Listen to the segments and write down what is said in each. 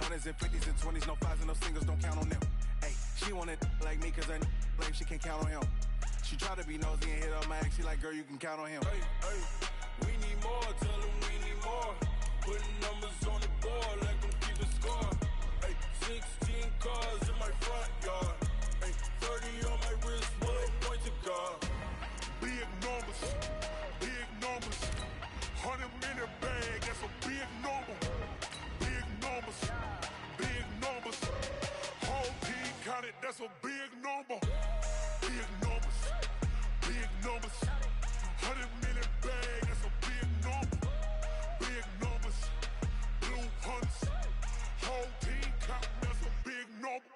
hundreds and fifties and 20s, no fives and no singles, don't count on them. Hey, she wanted like me cause her lame, she can't count on him. She tried to be nosy and hit up my ex, she like, girl, you can count on him. Hey, hey, we need more, tell them we need more. Putting numbers on the board, let them keep the score. Hey, 16 cars in my front yard. Hey, 30 on my wrist, bullet point to God. Big numbers, 100 minute bag, that's a big number. Big numbers, whole team counted, that's a big number. Big numbers, 100 minute bag, that's a big number. Big numbers, blue hunts, whole team counting, that's a big number.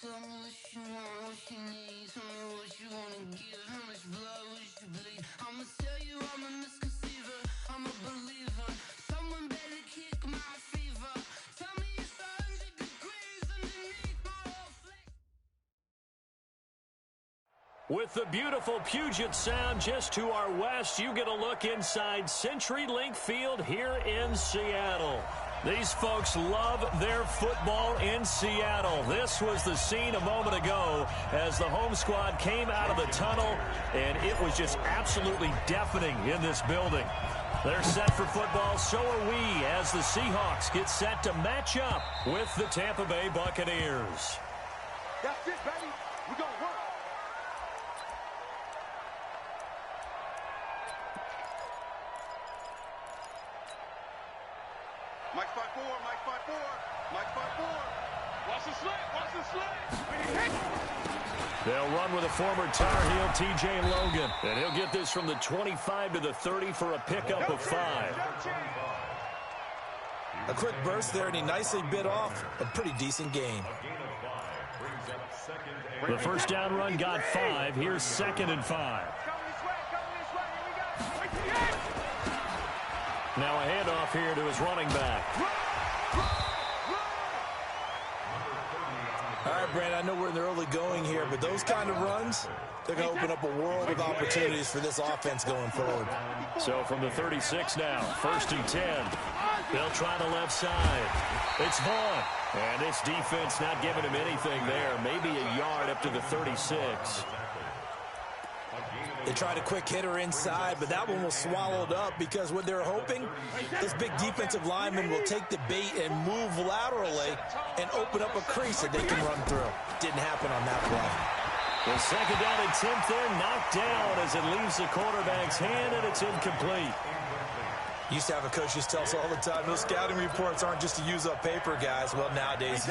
Tell me what you want, what you need. Tell me what you wanna give. How much blood would you bleed? I'ma tell you I'm a misconceiver. I'm a believer. Someone better kick my fever. Tell me it's 100 degrees underneath my whole flesh. With the beautiful Puget Sound just to our west, you get a look inside CenturyLink Field here in Seattle. These folks love their football in Seattle. This was the scene a moment ago as the home squad came out of the tunnel, and it was just absolutely deafening in this building. They're set for football, so are we, as the Seahawks get set to match up with the Tampa Bay Buccaneers. That's it, baby. We're going to work. Mike 5-4, Mike 5-4, Mike 5-4. Watch the slant. They'll run with a former Tar Heel, TJ Logan. And he'll get this from the 25 to the 30 for a pickup of 5. A quick burst there, and he nicely bit off a pretty decent gain. The first down run got 5. Here's 2nd and 5. Now a handoff here to his running back. All right, Brandon, I know we're in the early going here, but those kind of runs, they're going to open up a world of opportunities for this offense going forward. So from the 36 now, 1st and 10. They'll try the left side. It's Vaughn. And this defense not giving him anything there. Maybe a yard up to the 36. They tried a quick hitter inside, but that one was swallowed up because what they're hoping, this big defensive lineman will take the bait and move laterally and open up a crease that they can run through. Didn't happen on that play. The 2nd down and 10th there, knocked down as it leaves the quarterback's hand, and it's incomplete. Used to have a coach just tell us all the time, those scouting reports aren't just to use up paper, guys. Well, nowadays,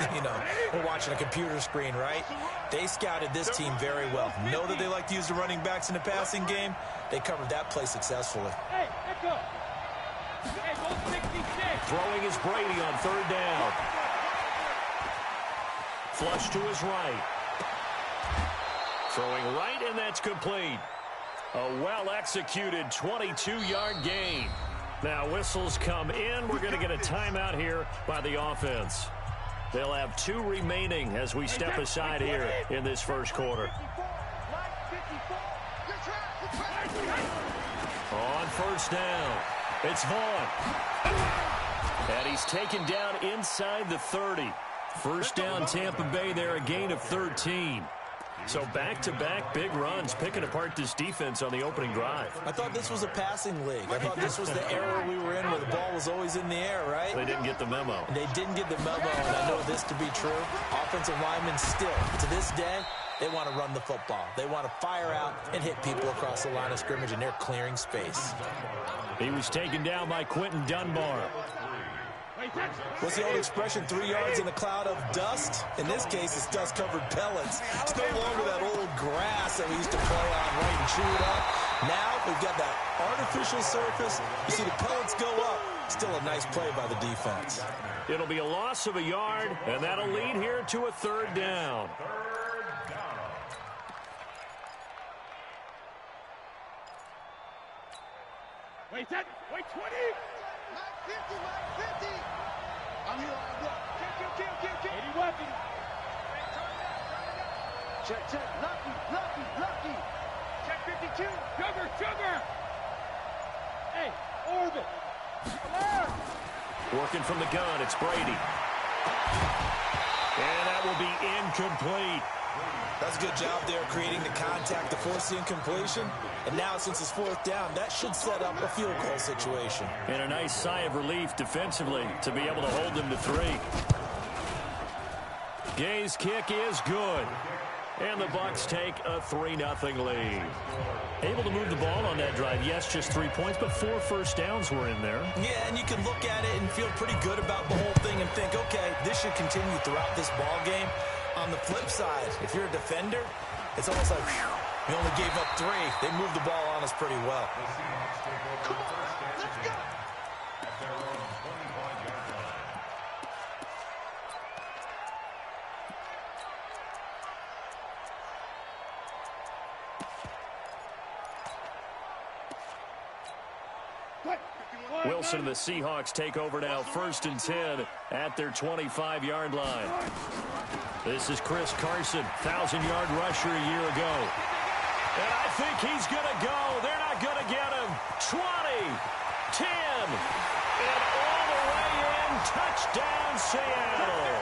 we're watching a computer screen, right? They scouted this team very well. Know that they like to use the running backs in the passing game. They covered that play successfully. Hey, let's go. Hey, go 66. Throwing is Brady on 3rd down. Flush to his right. Throwing right, and that's complete. A well-executed 22-yard gain. Now whistles come in. We're going to get a timeout here by the offense. They'll have 2 remaining as we step aside here in this first quarter. On 1st down, it's Vaughn. And he's taken down inside the 30. 1st down, Tampa Bay there, a gain of 13. So back-to-back big runs, picking apart this defense on the opening drive. I thought this was a passing league. I thought this was the era we were in where the ball was always in the air, right? They didn't get the memo. They didn't get the memo, and I know this to be true. Offensive linemen still, to this day, they want to run the football. They want to fire out and hit people across the line of scrimmage, and they're clearing space. He was taken down by Quentin Dunbar. What's the old expression, 3 yards in a cloud of dust? In this case, it's dust-covered pellets. It's no longer that old grass that we used to play on, right, and chew it up. Now we've got that artificial surface. You see the pellets go up. Still a nice play by the defense. It'll be a loss of a yard, and that'll lead here to a 3rd down. Wait, 20. Mike 50, Mike 50. I'm here on the block. Kill. 80 weapons. Check. Lucky. Check 52. Sugar. Hey, orbit. Come on. Working from the gun, it's Brady. And that will be incomplete. That's a good job there creating the contact to force the incompletion. And now since it's fourth down, that should set up a field goal situation. And a nice sigh of relief defensively to be able to hold them to 3. Gay's kick is good. And the Bucs take a 3-0 lead. Able to move the ball on that drive. Yes, just 3 points, but 4 first downs were in there. Yeah, and you can look at it and feel pretty good about the whole thing and think, okay, this should continue throughout this ball game. On the flip side, if you're a defender, it's almost like, whew, we only gave up 3. They moved the ball on us pretty well. Come on, let's go. Wilson and the Seahawks take over now, 1st and 10 at their 25-yard line. This is Chris Carson, 1,000-yard rusher a year ago. And I think he's going to go. They're not going to get him. 20, 10, and all the way in. Touchdown, Seattle.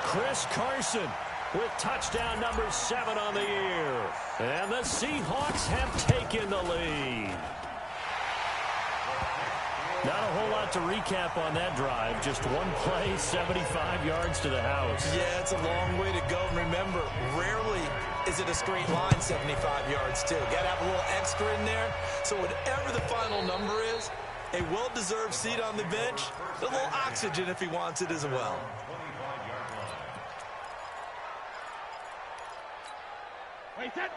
Chris Carson with touchdown number 7 on the year. And the Seahawks have taken the lead. Not a whole lot to recap on that drive. Just one play, 75 yards to the house. Yeah, it's a long way to go. Remember, rarely is it a straight line 75 yards, too. Got to have a little extra in there. So whatever the final number is, a well-deserved seat on the bench, a little oxygen if he wants it as well.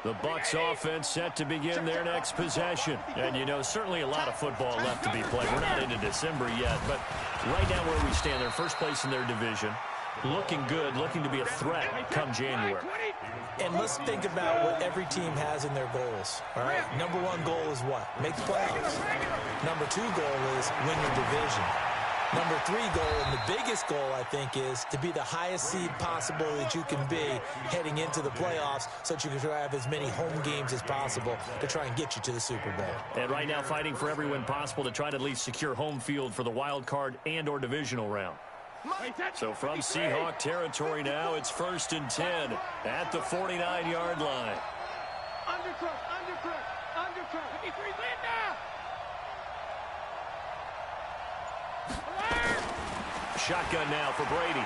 The Bucs offense set to begin their next possession. And, you know, certainly a lot of football left to be played. We're not into December yet, but right now where we stand, they're first place in their division. Looking good, looking to be a threat come January. And let's think about what every team has in their goals. All right, number 1 goal is what? Make the playoffs. Number 2 goal is win your division. Number 3 goal, and the biggest goal, I think, is to be the highest seed possible that you can be heading into the playoffs so that you can have as many home games as possible to try and get you to the Super Bowl. And right now fighting for every win possible to try to at least secure home field for the wild card and or divisional round. So from Seahawk territory now, it's 1st and 10 at the 49-yard line. Undercut. 53 Linda. Shotgun now for Brady.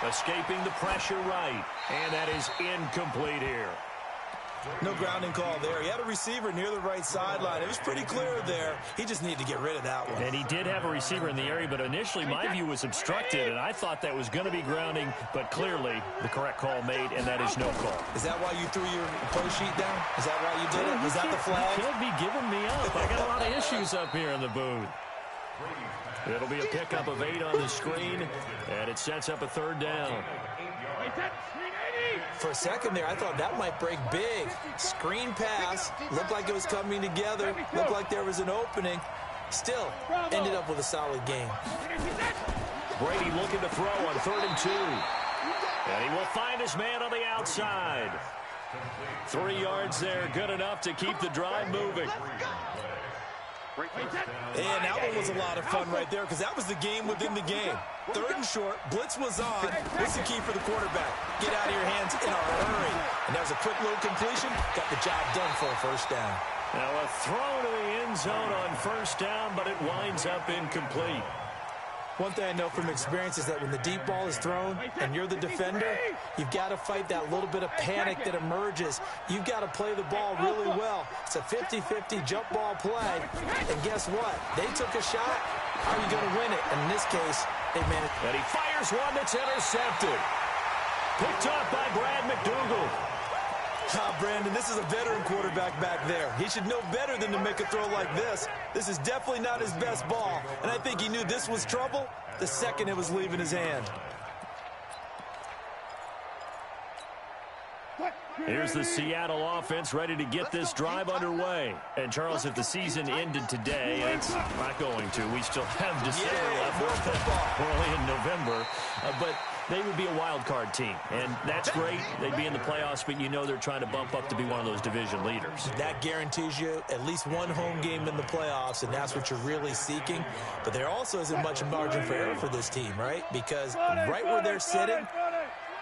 Escaping the pressure right. And that is incomplete here. No grounding call there. He had a receiver near the right sideline. It was pretty clear there. He just needed to get rid of that one. And he did have a receiver in the area, but initially my view was obstructed, and I thought that was going to be grounding, but clearly the correct call made, and that is no call. Is that why you threw your play sheet down? Is that why you did it? Was that the flag? You can't be giving me up. I got a lot of issues up here in the booth. It'll be a pickup of 8 on the screen, and it sets up a 3rd down. For a second there, I thought that might break big. Screen pass. Looked like it was coming together. Looked like there was an opening. Still, ended up with a solid game. Brady looking to throw on 3rd and 2. And he will find his man on the outside. 3 yards there, good enough to keep the drive moving. And that one was a lot of fun right there because that was the game within the game. 3rd and short, blitz was on. What's the key for the quarterback? Get out of your hands in a hurry. And that was a quick little completion. Got the job done for a 1st down. Now a throw to the end zone on 1st down, but it winds up incomplete. One thing I know from experience is that when the deep ball is thrown and you're the defender, you've got to fight that little bit of panic that emerges. You've got to play the ball really well. It's a 50-50 jump ball play. And guess what? They took a shot. How are you going to win it? And in this case, they managed. And he fires one that's intercepted. Picked off by Brad McDougal. Brandon, this is a veteran quarterback back there. He should know better than to make a throw like this. This is definitely not his best ball, and I think he knew this was trouble the second it was leaving his hand. Here's the Seattle offense ready to get this drive underway. And, Charles, if the season ended today, and it's not going to, we still have December left. We're only in November. But they would be a wild card team, and that's great. They'd be in the playoffs, but you know they're trying to bump up to be one of those division leaders. That guarantees you at least one home game in the playoffs, and that's what you're really seeking. But there also isn't much margin for error for this team, right? Because right where they're sitting,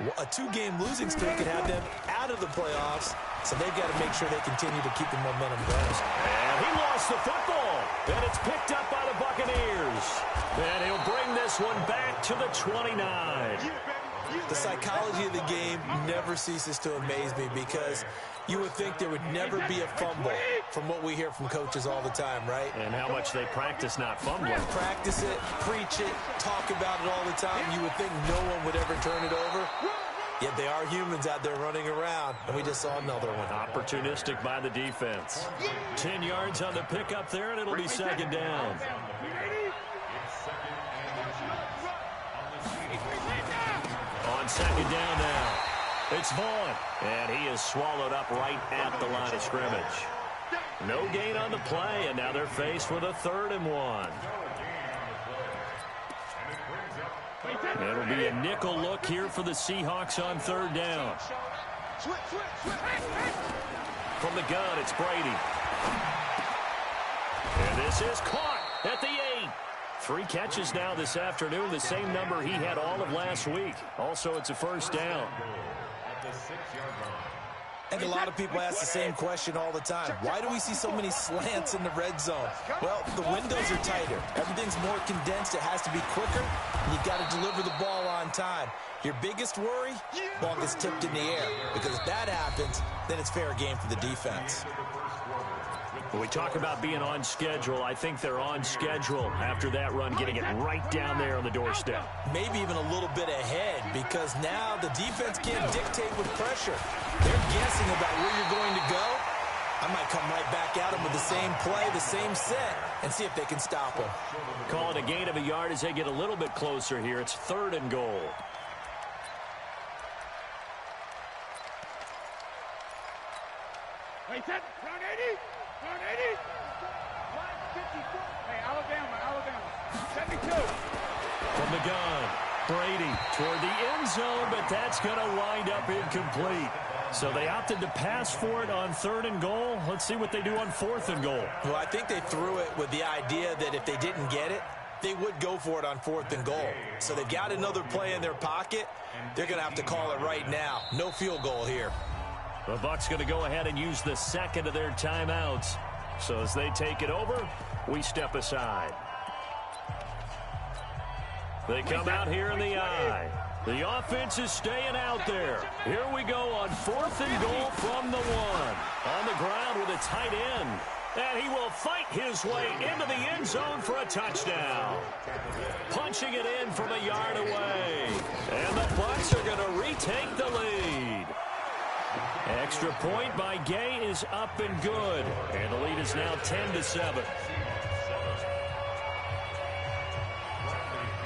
a 2-game losing streak could have them out of the playoffs, so they've got to make sure they continue to keep the momentum going. And he lost the football, and it's picked up by the Buccaneers. And he'll bring this one back to the 29. The psychology of the game never ceases to amaze me because you would think there would never be a fumble from what we hear from coaches all the time, right? And how much they practice not fumbling. Practice it, preach it, talk about it all the time. You would think no one would ever turn it over. Yet they are humans out there running around, and we just saw another one. Opportunistic by the defense. 10 yards on the pickup there, and it'll be second down. On second down now, it's Vaughn, and he is swallowed up right at the line of scrimmage. No gain on the play, and now they're faced with a 3rd and 1. It'll be a nickel look here for the Seahawks on 3rd down. From the gun, it's Brady. And this is caught at the 8. 3 catches now this afternoon, the same number he had all of last week. Also, it's a 1st down. I think a lot of people ask the same question all the time. Why do we see so many slants in the red zone? Well, the windows are tighter. Everything's more condensed. It has to be quicker, and you've got to deliver the ball on time. Your biggest worry? Ball gets tipped in the air, because if that happens, then it's fair game for the defense. When we talk about being on schedule, I think they're on schedule after that run, getting it right down there on the doorstep. Maybe even a little bit ahead, because now the defense can't dictate with pressure. They're guessing about where you're going to go. I might come right back at them with the same play, the same set, and see if they can stop them. Call it a gain of a yard as they get a little bit closer here. It's 3rd and goal. Wait, set, round 80. Round 80. Line 54. Hey, Alabama. 72. From the gun, Brady toward the end zone, but that's going to wind up incomplete. So they opted to pass for it on 3rd and goal. Let's see what they do on 4th and goal. Well, I think they threw it with the idea that if they didn't get it, they would go for it on 4th and goal. So they've got another play in their pocket. They're going to have to call it right now. No field goal here. The Bucs going to go ahead and use the 2nd of their timeouts. So as they take it over, we step aside. They come out here in the eye. The offense is staying out there. Here we go on 4th and goal from the 1. On the ground with a tight end. And he will fight his way into the end zone for a touchdown. Punching it in from a yard away. And the Bucs are going to retake the lead. Extra point by Gay is up and good. And the lead is now 10-7.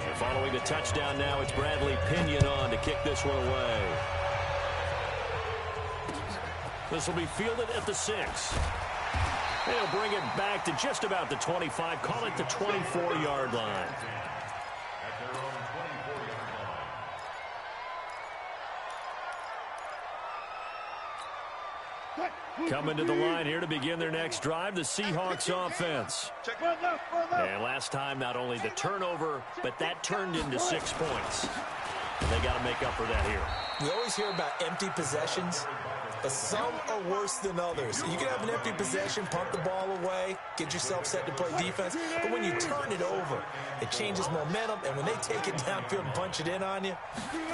And following the touchdown now, it's Bradley Pinion on to kick this one away. This will be fielded at the 6. They'll bring it back to just about the 25. Call it the 24-yard line. Coming to the line here to begin their next drive, the Seahawks offense. And last time, not only the turnover, but that turned into 6 points. They got to make up for that here. We always hear about empty possessions, but some are worse than others. You can have an empty possession, punt the ball away, get yourself set to play defense, but when you turn it over, it changes momentum, and when they take it downfield and punch it in on you,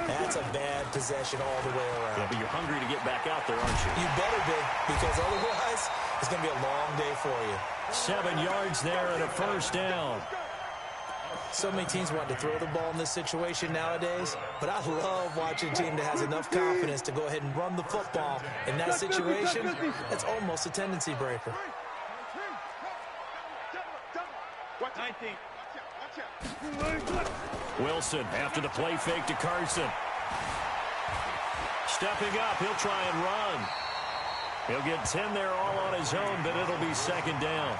that's a bad possession all the way around. Yeah, but you're hungry to get back out there, aren't you? You better be, because otherwise, it's going to be a long day for you. 7 yards there and a 1st down. So many teams want to throw the ball in this situation nowadays, but I love watching a team that has enough confidence to go ahead and run the football. In that situation, that's almost a tendency breaker. 19. Wilson after the play fake to Carson. Stepping up, he'll try and run. He'll get 10 there all on his own, but it'll be 2nd down.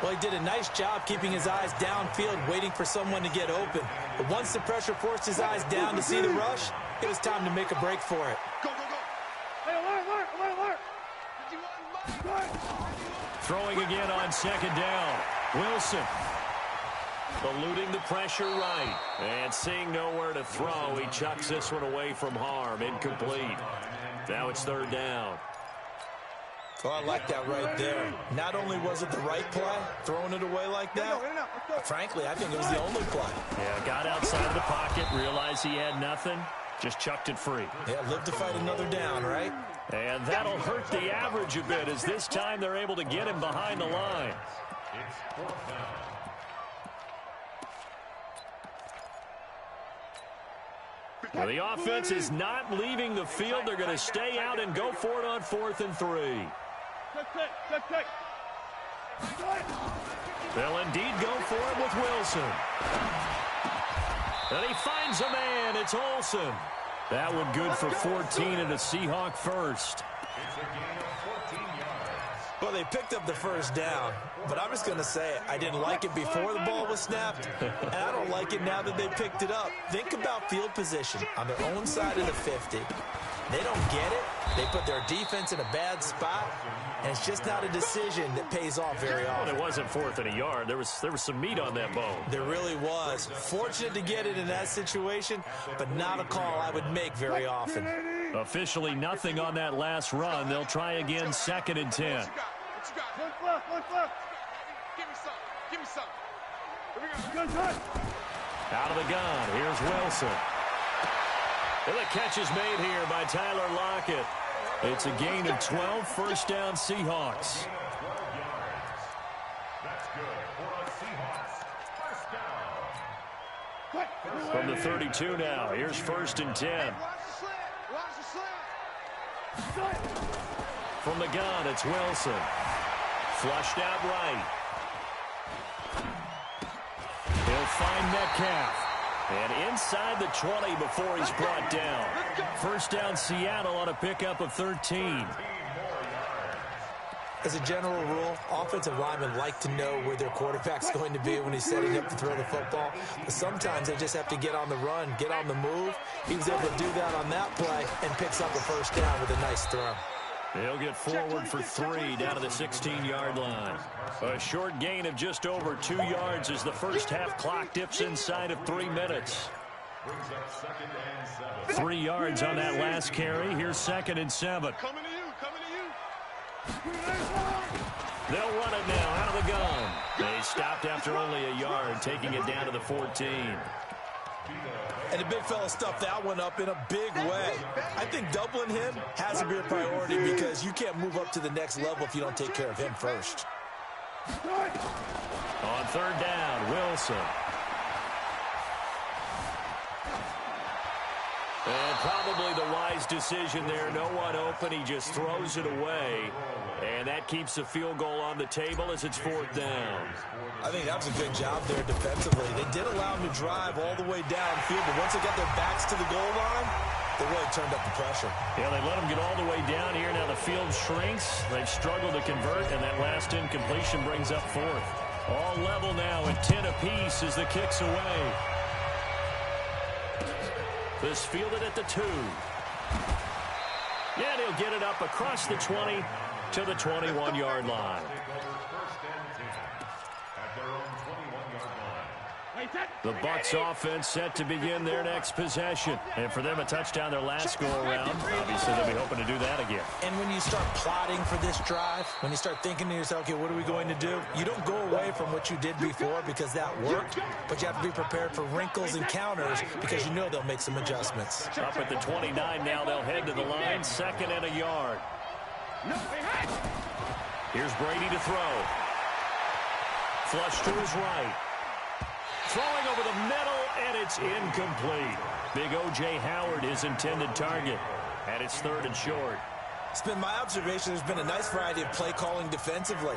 Well, he did a nice job keeping his eyes downfield, waiting for someone to get open. But once the pressure forced his eyes down to see the rush, it was time to make a break for it. Go, go, go. Hey, alert. Throwing again on second down. Wilson eluding the pressure right. And seeing nowhere to throw, he chucks this one away from harm. Incomplete. Now it's third down. Oh, I like that right there. Not only was it the right play, throwing it away like that, frankly, I think it was the only play. Yeah, got outside of the pocket, realized he had nothing, just chucked it free. Yeah, live to fight another down, right? And that'll hurt the average a bit, as this time they're able to get him behind the line. Well, the offense is not leaving the field. They're going to stay out and go for it on 4th and 3. They'll indeed go for it with Wilson. And he finds a man. It's Olsen. That one good for 14 and a Seahawk first. Well, they picked up the first down, but I'm just going to say it. I didn't like it before the ball was snapped, and I don't like it now that they picked it up. Think about field position on their own side of the 50. They don't get it. They put their defense in a bad spot, and it's just not a decision that pays off very often. Well, it wasn't 4th and a yard. There was some meat on that bone. There really was. Fortunate to get it in that situation, but not a call I would make very often. Officially nothing on that last run. They'll try again 2nd and 10. Look left. Give me some. Out of the gun. Here's Wilson. And the catch is made here by Tyler Lockett. It's a gain of 12, first down Seahawks. From the 32 now, here's 1st and 10. From the gun, it's Wilson. Flushed out right. He'll find Metcalf. And inside the 20 before he's brought down. First down Seattle on a pickup of 13. As a general rule, offensive linemen like to know where their quarterback's going to be when he's setting up to throw the football. But sometimes they just have to get on the run, get on the move. He was able to do that on that play and picks up a first down with a nice throw. He'll get forward for 3 down to the 16-yard line. A short gain of just over 2 yards as the first half clock dips inside of 3 minutes. 3 yards on that last carry. Here's 2nd and 7. Coming to you. They'll run it now out of the gun. They stopped after only a yard, taking it down to the 14. And the big fella stuffed that one up in a big way. I think doubling him has to be a priority because you can't move up to the next level if you don't take care of him first. On 3rd down, Wilson. And probably the wise decision there. No one open. He just throws it away. And that keeps the field goal on the table as it's 4th down. I think that was a good job there defensively. They did allow him to drive all the way downfield, but once they got their backs to the goal line, they really turned up the pressure. Yeah, they let him get all the way down here. Now the field shrinks. They've struggled to convert, and that last incompletion brings up 4th. All level now at 10 apiece as the kick's away. This fielded at the 2. And he'll get it up across the 20 to the 21-yard line. The Bucs offense set to begin their next possession. And for them, a touchdown their last go-around. Obviously, they'll be hoping to do that again. And when you start plotting for this drive, when you start thinking to yourself, okay, what are we going to do? You don't go away from what you did before because that worked, but you have to be prepared for wrinkles and counters because you know they'll make some adjustments. Up at the 29 now, they'll head to the line, 2nd and a yard. Here's Brady to throw. Flush to his right. Throwing over the middle, and it's incomplete. Big O.J. Howard, his intended target. And it's 3rd and short. It's been my observation there's been a nice variety of play calling defensively.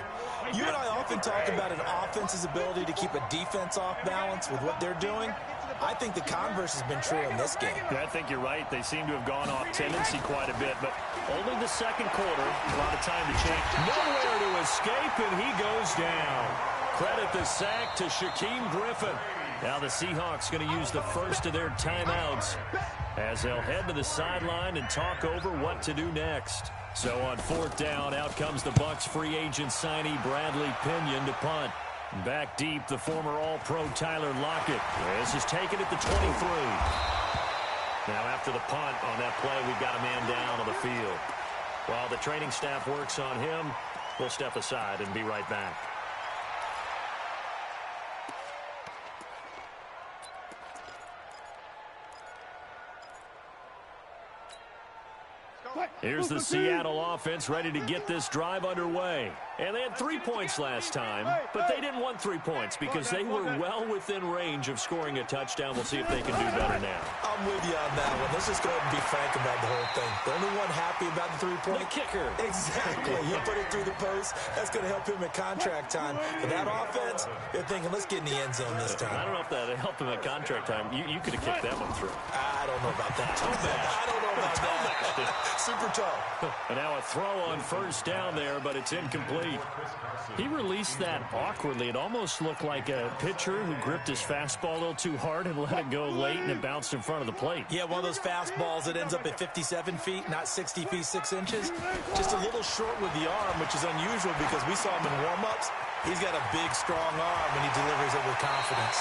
You and I often talk about an offense's ability to keep a defense off balance with what they're doing. I think the converse has been true in this game. Yeah, I think you're right. They seem to have gone off tendency quite a bit, but only the 2nd quarter. A lot of time to change. Nowhere to escape, and he goes down. Credit the sack to Shaquem Griffin. Now the Seahawks going to use the first of their timeouts as they'll head to the sideline and talk over what to do next. So on fourth down, out comes the Bucs free agent signee Bradley Pinion to punt. Back deep, the former All-Pro Tyler Lockett. This is taken at the 23. Now after the punt on that play, we've got a man down on the field. While the training staff works on him, we'll step aside and be right back. Here's the Seattle offense ready to get this drive underway. And they had 3 points last time, but they didn't want 3 points because they were well within range of scoring a touchdown. We'll see if they can do better now. I'm with you on that one. Let's just go ahead and be frank about the whole thing. The only one happy about the 3-point? The kicker. Exactly. He put it through the post. That's going to help him at contract time. For that offense, they're thinking, let's get in the end zone this time. I don't know if that helped him at contract time. You could have kicked that one through. I don't know about that. I don't know about that. Super tall. And now a throw on first down there, but it's incomplete. He released that awkwardly. It almost looked like a pitcher who gripped his fastball a little too hard and let it go late, and it bounced in front of the plate. Yeah, one of those fastballs that ends up at 57 feet, not 60 feet, 6 inches. Just a little short with the arm, which is unusual because we saw him in warm-ups. He's got a big, strong arm, and he delivers it with confidence.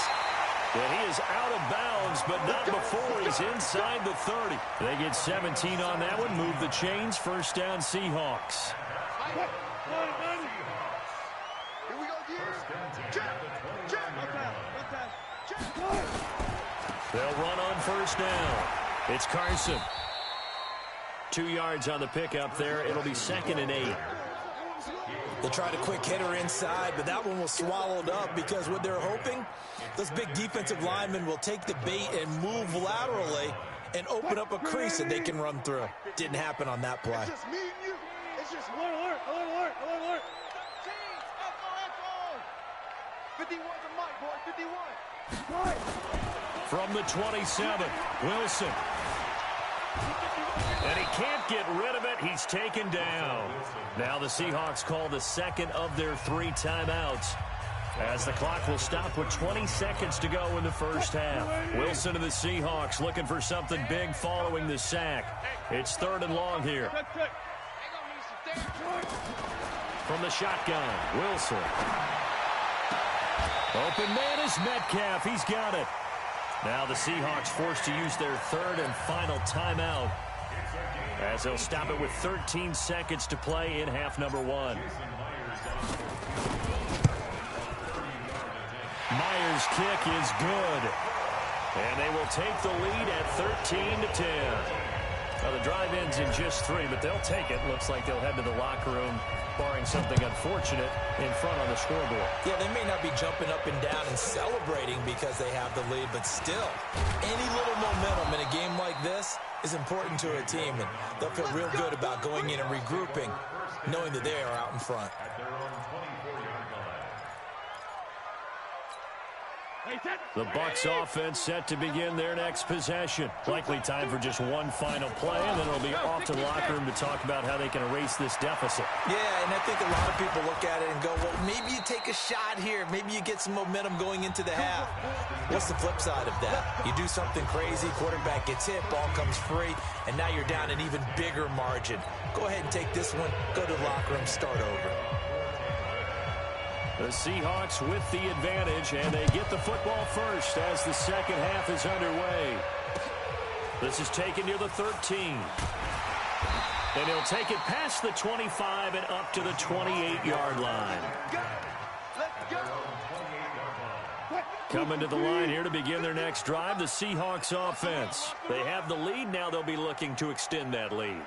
And he is out of bounds, but not before he's inside the 30. They get 17 on that one, move the chains, first down Seahawks. They'll run on first down. It's Carson. 2 yards on the pickup there. It'll be 2nd and 8. They tried a quick hitter inside, but that one was swallowed up because what they're hoping, those big defensive linemen will take the bait and move laterally and open up a crease that they can run through. Didn't happen on that play. It's just me and you. It's just alert. 51 to Mike, boy, 51. From the 27, Wilson. And he can't get rid of it. He's taken down. Now the Seahawks call the second of their 3 timeouts, as the clock will stop with 20 seconds to go in the first half. Wilson of the Seahawks looking for something big following the sack. It's 3rd and long here. From the shotgun, Wilson. Open man is Metcalf. He's got it. Now the Seahawks forced to use their 3rd and final timeout, as they'll stop it with 13 seconds to play in half number 1. Myers' kick is good, and they will take the lead at 13-10. Now the drive ends in just 3, but they'll take it. Looks like they'll head to the locker room, barring something unfortunate, in front on the scoreboard. Yeah, they may not be jumping up and down and celebrating because they have the lead, but still, any little momentum in a game like this is important to a team, and they'll feel real good about going in and regrouping, knowing that they are out in front. The Bucs offense set to begin their next possession. Likely time for just one final play, and then it'll be off to the locker room to talk about how they can erase this deficit. Yeah, and I think a lot of people look at it and go, well, maybe you take a shot here. Maybe you get some momentum going into the half. What's the flip side of that? You do something crazy, quarterback gets hit, ball comes free, and now you're down an even bigger margin. Go ahead and take this one, go to the locker room, start over. The Seahawks with the advantage, and they get the football first as the second half is underway. This is taken near the 13. And he'll take it past the 25 and up to the 28-yard line. Coming to the line here to begin their next drive, the Seahawks offense. They have the lead. Now they'll be looking to extend that lead.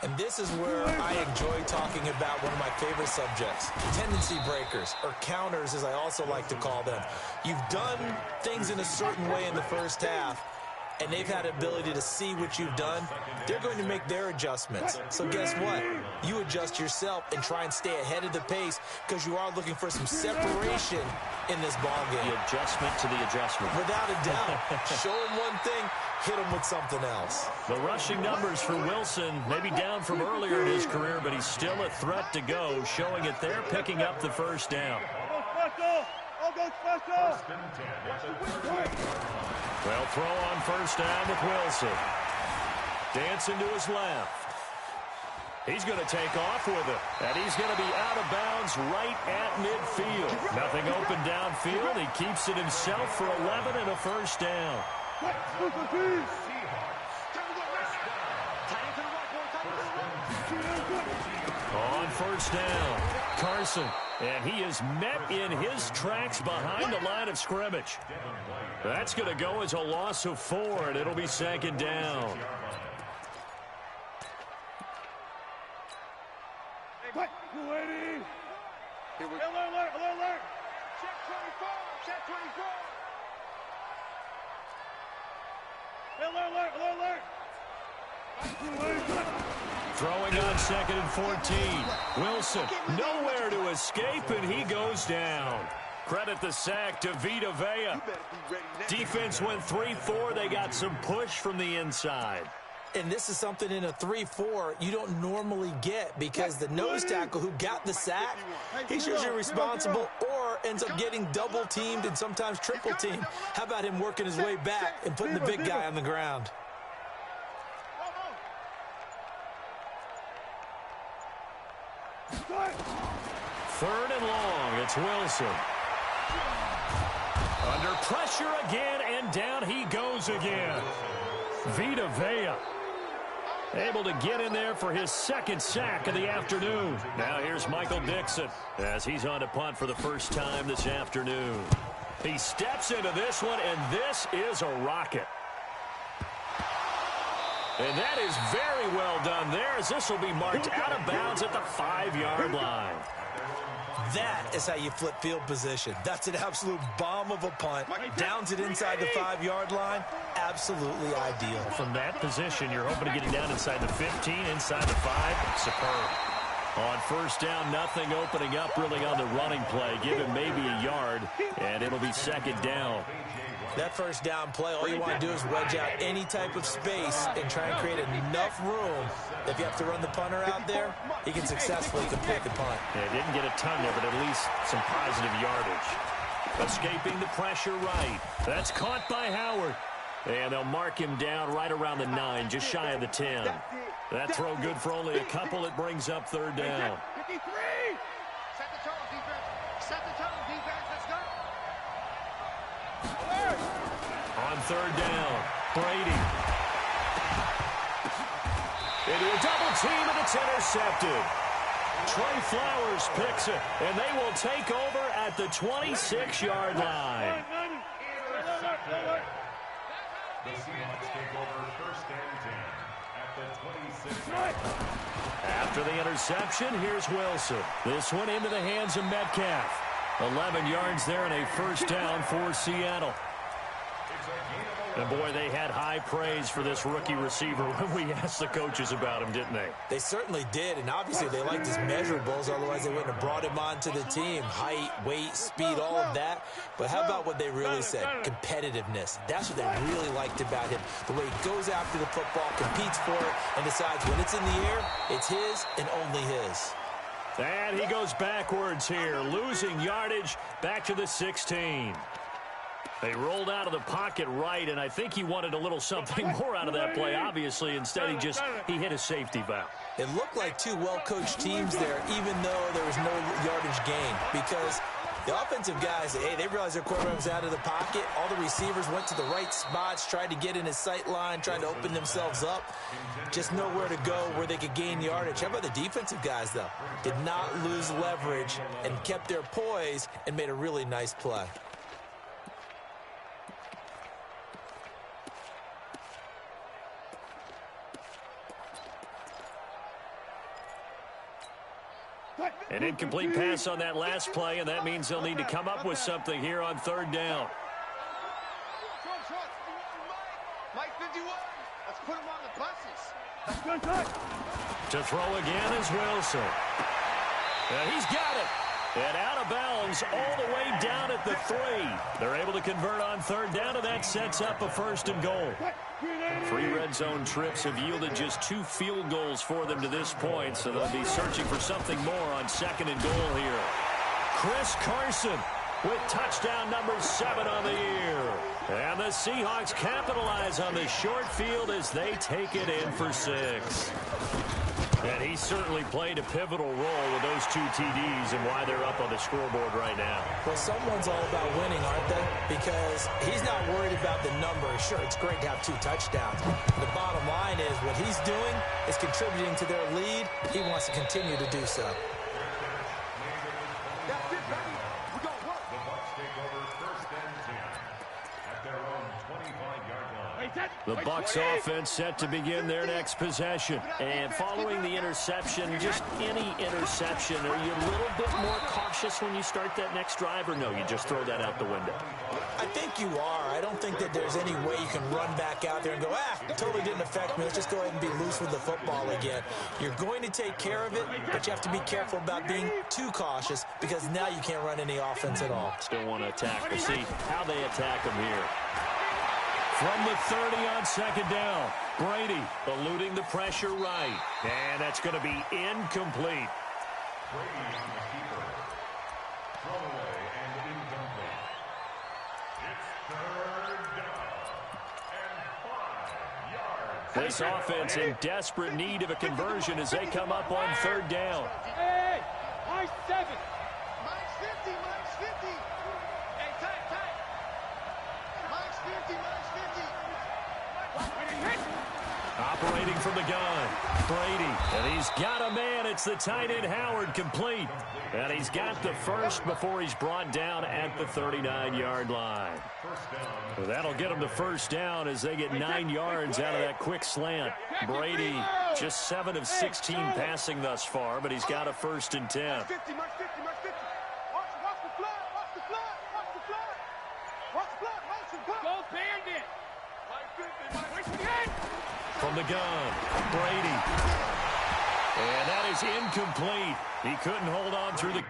And this is where I enjoy talking about one of my favorite subjects, tendency breakers, or counters as I also like to call them. You've done things in a certain way in the first half, and they've had the ability to see what you've done, they're going to make their adjustments. So guess what? You adjust yourself and try and stay ahead of the pace because you are looking for some separation in this ball game. The adjustment to the adjustment. Without a doubt. Show them one thing, hit them with something else. The rushing numbers for Wilson, maybe down from earlier in his career, but he's still a threat to go, showing it there, picking up the first down. They'll throw on first down with Wilson. Dancing to his left. He's going to take off with it, and he's going to be out of bounds right at midfield. Nothing open downfield. He keeps it himself for 11 and a first down. On first down, Carson, and he is met in his tracks behind the line of scrimmage. That's going to go as a loss of 4, and it'll be second down. Alert! Check 24! Check 24! Alert! Throwing on 2nd and 14. Wilson, nowhere to escape, and he goes down. Credit the sack to Vita Vea. Defense went 3-4. They got some push from the inside. And this is something in a 3-4 you don't normally get because the nose tackle who got the sack, he's usually responsible or ends up getting double-teamed and sometimes triple-teamed. How about him working his way back and putting the big guy on the ground? Third and long, it's Wilson. Under pressure again, and down he goes again. Vita Vea able to get in there for his second sack of the afternoon. Now here's Michael Dixon as he's on to punt for the first time this afternoon. He steps into this one, and this is a rocket. And that is very well done there, as this will be marked out of bounds at the 5-yard line. That is how you flip field position. That's an absolute bomb of a punt. Downs it inside the 5-yard line. Absolutely ideal. From that position, you're hoping to get it down inside the 15, inside the 5. Superb. On first down, nothing opening up really on the running play. Give him maybe a yard, and it'll be second down. That first down play, all you want to do is wedge out any type of space and try and create enough room. If you have to run the punter out there, he can successfully complete the punt. Yeah, didn't get a ton there, but at least some positive yardage. Escaping the pressure right. That's caught by Howard. And they'll mark him down right around the 9, just shy of the 10. That throw good for only a couple. It brings up third down. 53! Set the tone, defense. Set the tone, defense. Let's go. On third down, Brady. Into a double team, and it's intercepted. Trey Flowers picks it, and they will take over at the 26-yard line. The Seahawks take over first and 10 at the 26. After the interception, here's Wilson. This one into the hands of Metcalf. 11 yards there and a first down for Seattle. And, boy, they had high praise for this rookie receiver when we asked the coaches about him, didn't they? They certainly did, and obviously they liked his measurables, otherwise they wouldn't have brought him onto the team. Height, weight, speed, all of that. But how about what they really said? Competitiveness. That's what they really liked about him. The way he goes after the football, competes for it, and decides when it's in the air, it's his and only his. And he goes backwards here, losing yardage back to the 16. They rolled out of the pocket right, and I think he wanted a little something more out of that play, obviously. Instead, he hit a safety valve. It looked like two well-coached teams there, even though there was no yardage gain, because the offensive guys, hey, they realized their quarterback was out of the pocket. All the receivers went to the right spots, tried to get in his sight line, tried to open themselves up. Just nowhere to go where they could gain yardage. How about the defensive guys, though? Did not lose leverage and kept their poise and made a really nice play. An incomplete pass on that last play, and that means they'll need to come up with something here on third down. Mike 51. Let's put him on the buses. To throw again is Wilson. He's got it. And out of bounds all the way down at the 3. They're able to convert on third down, and that sets up a 1st and goal. 3 red zone trips have yielded just 2 field goals for them to this point, so they'll be searching for something more on 2nd and goal here. Chris Carson with touchdown number 7 on the year. And the Seahawks capitalize on the short field as they take it in for 6. And he certainly played a pivotal role with those 2 TDs and why they're up on the scoreboard right now. Well, someone's all about winning, aren't they? Because he's not worried about the number. Sure, it's great to have 2 touchdowns. The bottom line is what he's doing is contributing to their lead. He wants to continue to do so. That's it, baby. We're going to work. The Bucs take over 1st and 10 at their own 25-yard line. The Bucs offense set to begin their next possession. And following the interception, just any interception, are you a little bit more cautious when you start that next drive, or no, you just throw that out the window? I think you are. I don't think that there's any way you can run back out there and go, totally didn't affect me. Let's just go ahead and be loose with the football again. You're going to take care of it, but you have to be careful about being too cautious because now you can't run any offense at all. Still want to attack. We'll see how they attack them here. From the 30 on 2nd down, Brady eluding the pressure right. And that's going to be incomplete. Brady on the keeper. Throw away and incomplete. It's 3rd down and 5 yards. This offense in desperate need of a conversion as they come up on 3rd down. Hey, Mike's 7. Mike's 50, Mike's 50. Hey, tight. Mike's 50, Mike's 50. Operating from the gun, Brady. And he's got a man. It's the tight end Howard, complete. And he's got the first before he's brought down at the 39-yard line. So that'll get him the 1st down as they get 9 yards out of that quick slant. Brady just 7 of 16 passing thus far, but he's got a 1st and 10. Mike's 50, Mike's 50, Mike's 50. Watch the flag, watch the flag, watch the flag. Watch the flag, watch the flag. Go Bandit. Mike's 50, Mike's 50. From the gun, Brady. And that is incomplete. He couldn't hold on through the...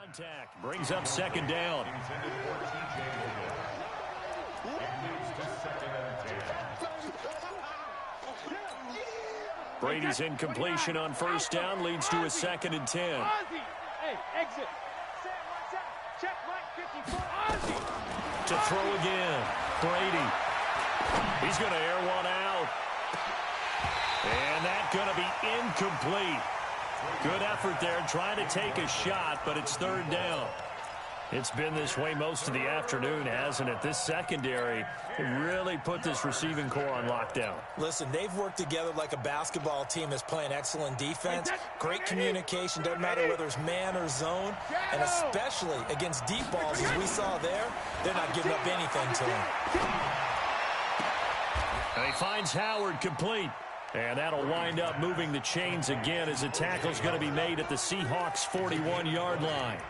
Contact brings up 2nd down. Intended for TJ It moves to 2nd and 10. Brady's incompletion on 1st down leads to a 2nd and 10. Ozzy. Hey, exit. Check Mike 54. Ozzy. To throw again, Brady. He's going to air one out. And that's going to be incomplete. Good effort there, trying to take a shot, but it's 3rd down. It's been this way most of the afternoon, hasn't it? This secondary really put this receiving core on lockdown. Listen, they've worked together like a basketball team that's playing excellent defense. Great communication, doesn't matter whether it's man or zone. And especially against deep balls, as we saw there, they're not giving up anything to him. And he finds Howard complete. And that'll wind up moving the chains again as a tackle's going to be made at the Seahawks' 41-yard line.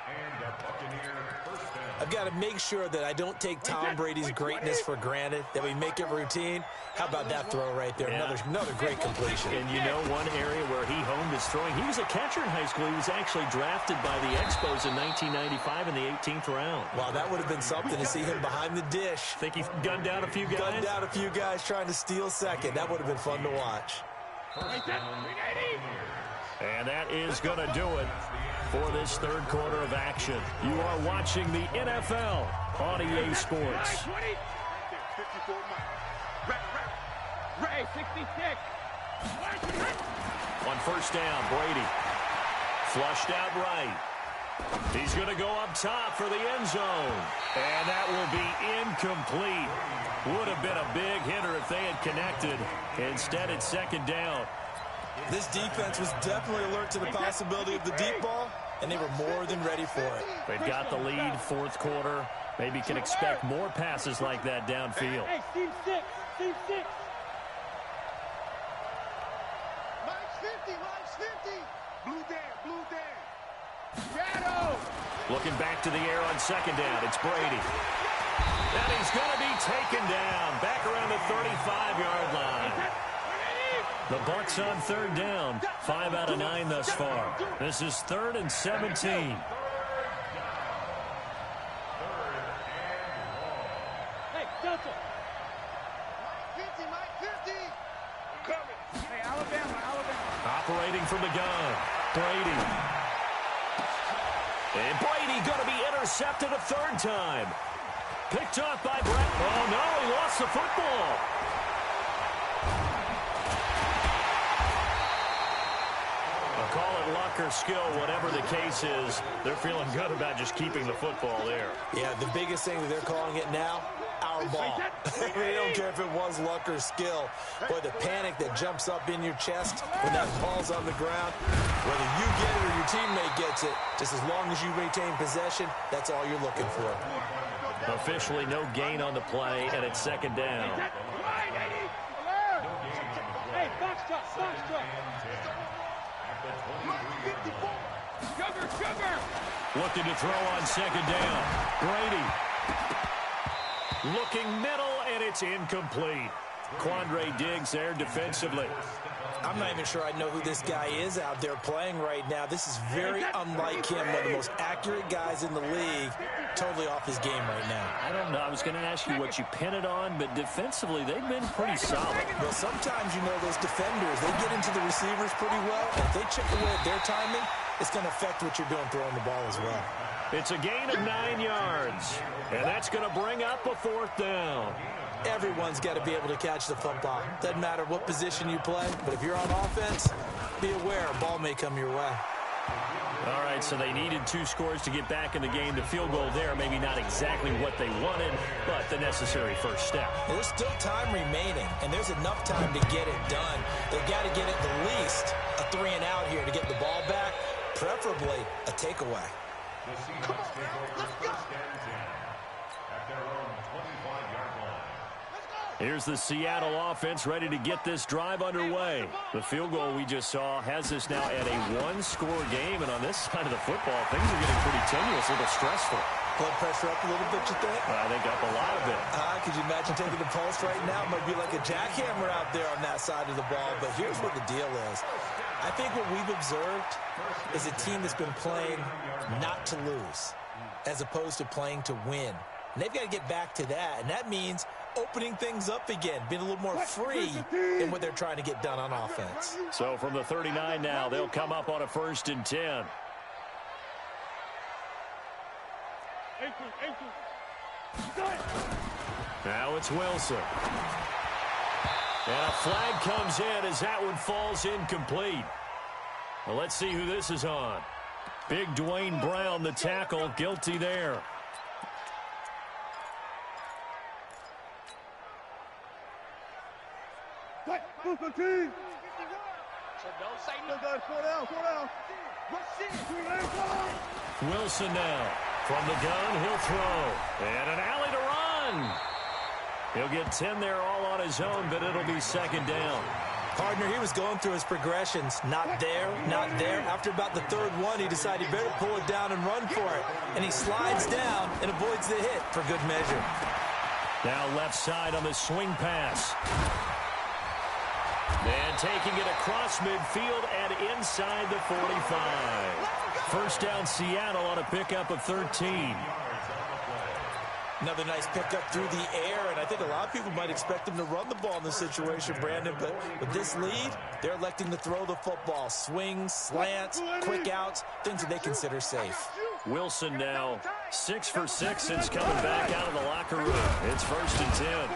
And a Buccaneer 1st down. I've got to make sure that I don't take Tom Brady's greatness for granted, that we make it routine. How about that throw right there? Yeah. Another great completion. And you know one area where he honed his throwing, he was a catcher in high school. He was actually drafted by the Expos in 1995 in the 18th round. Wow, that would have been something to see him behind the dish. Think he gunned down a few guys? Gunned down a few guys trying to steal second. That would have been fun to watch. And that is going to do it for this 3rd quarter of action. You are watching the NFL on EA Sports. 54 Ray 66. On 1st down, Brady flushed out right. He's going to go up top for the end zone. And that will be incomplete. Would have been a big hitter if they had connected. Instead, it's 2nd down. This defense was definitely alert to the possibility of the deep ball, and they were more than ready for it. They've got the lead, fourth quarter. Maybe can expect more passes like that downfield. Hey, team six, team six. Mike's 50. Blue Dan. Shadow. Looking back to the air on second down. It's Brady. And he's going to be taken down back around the 35-yard line. The Bucs on third down. 5 out of 9 thus far. This is 3rd and 17. Hey, Delta. Mike 50. Coming. Hey, Alabama. Operating from the gun. Brady. And Brady going to be intercepted a third time. Picked off by Brett. Oh, no, he lost the football. I'll call it luck or skill, whatever the case is. They're feeling good about just keeping the football there. Yeah, the biggest thing that they're calling it now, our ball. They don't care if it was luck or skill. Boy, the panic that jumps up in your chest when that ball's on the ground, whether you get it or your teammate gets it, just as long as you retain possession, that's all you're looking for. Officially no gain on the play, and it's second down. Hey, box truck. Sugar. Looking to throw on second down. Brady. Looking middle, and it's incomplete. Quandre Diggs there defensively. I'm not even sure I know who this guy is out there playing right now. This is very unlike him, one of the most accurate guys in the league, totally off his game right now. I don't know. I was going to ask you what you pin it on, but defensively, they've been pretty solid. Well, sometimes, those defenders, they get into the receivers pretty well. And if they chip away at their timing, it's going to affect what you're doing throwing the ball as well. It's a gain of 9 yards, and that's going to bring up a fourth down. Everyone's got to be able to catch the football. Doesn't matter what position you play, but if you're on offense, be aware a ball may come your way. All right, so they needed 2 scores to get back in the game. The field goal there, maybe not exactly what they wanted, but the necessary first step. There's still time remaining, and there's enough time to get it done. They've got to get at the least a 3 and out here to get the ball back, preferably a takeaway. Come on, let's go. Here's the Seattle offense ready to get this drive underway. The field goal we just saw has us now at a 1-score game, and on this side of the football, things are getting pretty tenuous, a little stressful. Blood pressure up a little bit, you think? I think up a lot of it. Could you imagine taking the pulse right now? It might be like a jackhammer out there on that side of the ball, but here's what the deal is. I think what we've observed is a team that's been playing not to lose as opposed to playing to win. And they've got to get back to that, and that means opening things up again, being a little more free in what they're trying to get done on offense. So from the 39 now, they'll come up on a 1st and 10. Now it's Wilson. And a flag comes in as that one falls incomplete. Well, let's see who this is on. Big Dwayne Brown, the tackle, guilty there. So don't say no. Slow down. Wilson now. From the gun, he'll throw. And an alley to run. He'll get 10 there all on his own, but it'll be second down. Partner, he was going through his progressions. Not there, not there. After about the 3rd one, he decided he better pull it down and run for it. And he slides down and avoids the hit for good measure. Now left side on the swing pass. And taking it across midfield and inside the 45. First down Seattle on a pickup of 13. Another nice pickup through the air, and I think a lot of people might expect him to run the ball in this situation, Brandon, but with this lead, they're electing to throw the football. Swings, slants, quick outs, things that they consider safe. Wilson now 6 for 6 since coming back out of the locker room. It's 1st and 10.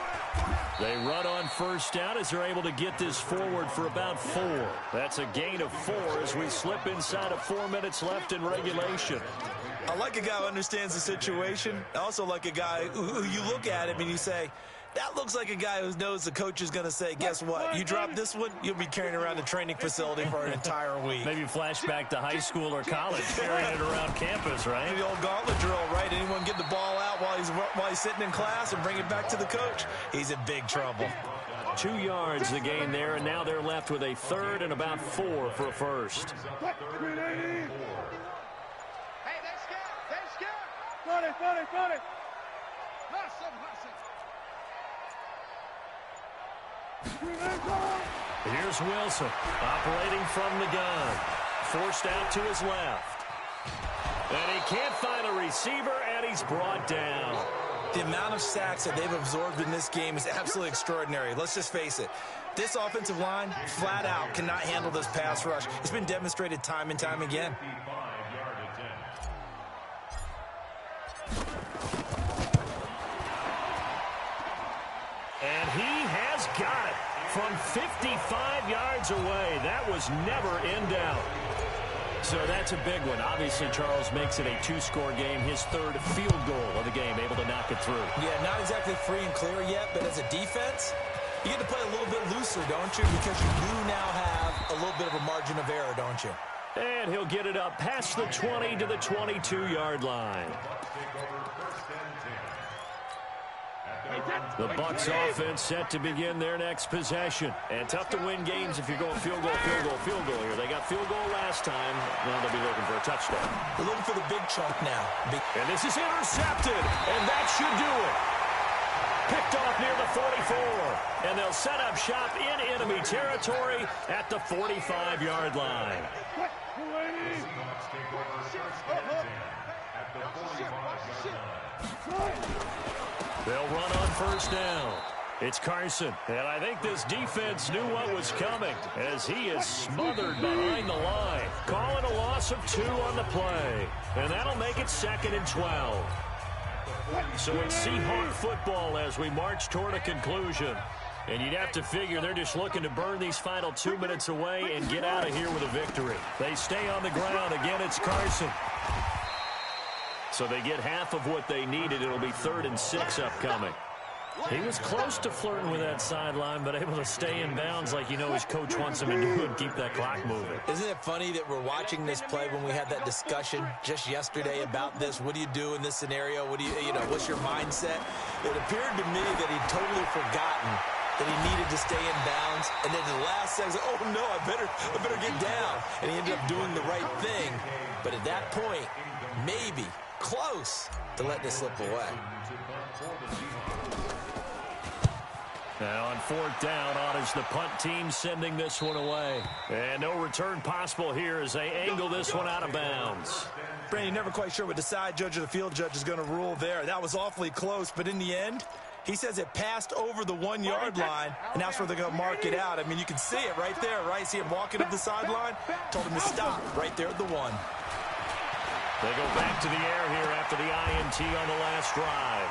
They run on first down as they're able to get this forward for about 4. That's a gain of 4 as we slip inside of 4 minutes left in regulation. I like a guy who understands the situation. I also like a guy who you look at him and you say, That looks like a guy who knows the coach is going to say, guess what? You drop this one, you'll be carrying around the training facility for an entire week. Maybe flashback to high school or college, carrying it around campus, right? The old gauntlet drill, right? Anyone get the ball out while he's sitting in class and bring it back to the coach? He's in big trouble. 2 yards the gain there, and now they're left with a third and about 4 for a first. Hey, they're scared. Got it. Here's Wilson, operating from the gun. Forced out to his left. And he can't find a receiver, and he's brought down. The amount of sacks that they've absorbed in this game is absolutely extraordinary. Let's just face it. This offensive line, flat out, cannot handle this pass rush. It's been demonstrated time and time again. And he has got it from 55 yards away. That was never in doubt. So that's a big one. Obviously, Charles makes it a 2-score game, his third field goal of the game, able to knock it through. Yeah, not exactly free and clear yet, but as a defense, you get to play a little bit looser, don't you? Because you do now have a little bit of a margin of error, don't you? And he'll get it up past the 20 to the 22-yard line. The Bucs offense set to begin their next possession. And tough to win games if you're going field goal here. They got field goal last time. Now they'll be looking for a touchdown. They're looking for the big chunk now. And this is intercepted. And that should do it. Picked off near the 44. And they'll set up shop in enemy territory at the 45-yard line. They'll run on first down. It's Carson. And I think this defense knew what was coming as he is smothered behind the line. Calling a loss of 2 on the play. And that'll make it 2nd and 12. So it's Seahawk football as we march toward a conclusion. And you'd have to figure they're just looking to burn these final 2 minutes away and get out of here with a victory. They stay on the ground. Again, it's Carson. So they get half of what they needed. It'll be 3rd and 6 upcoming. He was close to flirting with that sideline, but able to stay in bounds like you know his coach wants him to do and keep that clock moving. Isn't it funny that we're watching this play when we had that discussion just yesterday about this? What do you do in this scenario? What do you know, what's your mindset? It appeared to me that he'd totally forgotten that he needed to stay in bounds, and then the last second, oh no, I better get down. And he ended up doing the right thing. But at that point, maybe close to letting it slip away. Now on 4th down, on is the punt team sending this one away. And no return possible here as they angle this one out of bounds. Brandon, never quite sure what the side judge or the field judge is going to rule there. That was awfully close, but in the end, he says it passed over the 1-yard line, and that's where they're going to mark it out. I mean, you can see it right there, right? See him walking up the sideline? Told him to stop right there at the 1. They go back to the air here after the INT on the last drive.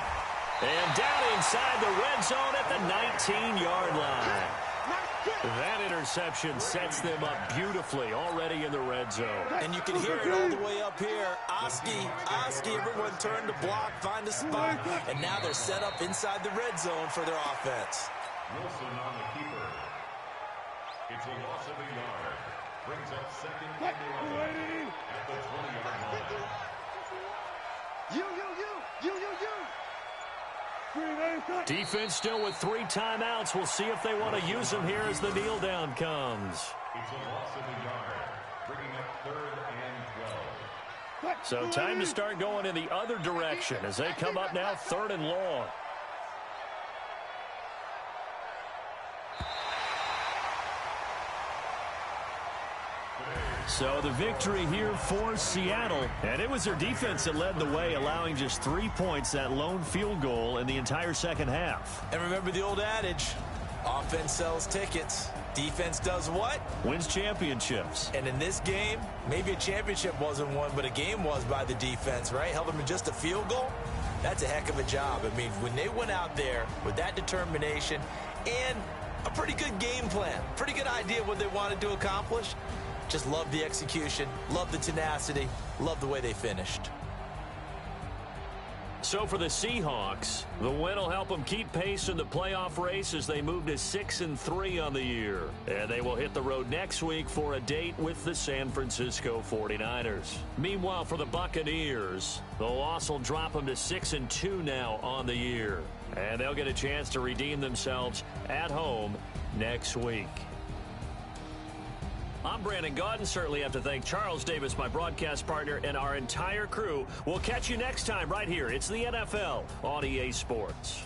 And down inside the red zone at the 19-yard line. That interception sets them up beautifully already in the red zone. And you can hear it all the way up here. Oski, everyone turned to block, find a spot, and now they're set up inside the red zone for their offense. Wilson on the keeper. It's a loss of a yard. Brings up 2nd and 11 at the 20-yard line. Defense still with 3 timeouts. We'll see if they want to use them here as the kneel down comes. It's a loss of a yard, bringing up 3rd and 12. So time to start going in the other direction as they come up now 3rd and long. So the victory here for Seattle. And it was their defense that led the way, allowing just 3 points, that lone field goal in the entire second half. And remember the old adage, offense sells tickets. Defense does what? Wins championships. And in this game, maybe a championship wasn't won, but a game was by the defense, right? Held them to just a field goal. That's a heck of a job. I mean, when they went out there with that determination and a pretty good game plan, pretty good idea of what they wanted to accomplish, just love the execution, love the tenacity, love the way they finished. So for the Seahawks, the win will help them keep pace in the playoff race as they move to 6-3 on the year. And they will hit the road next week for a date with the San Francisco 49ers. Meanwhile, for the Buccaneers, the loss will drop them to 6-2 now on the year. And they'll get a chance to redeem themselves at home next week. I'm Brandon Gaudin. Certainly have to thank Charles Davis, my broadcast partner, and our entire crew. We'll catch you next time right here. It's the NFL on EA Sports.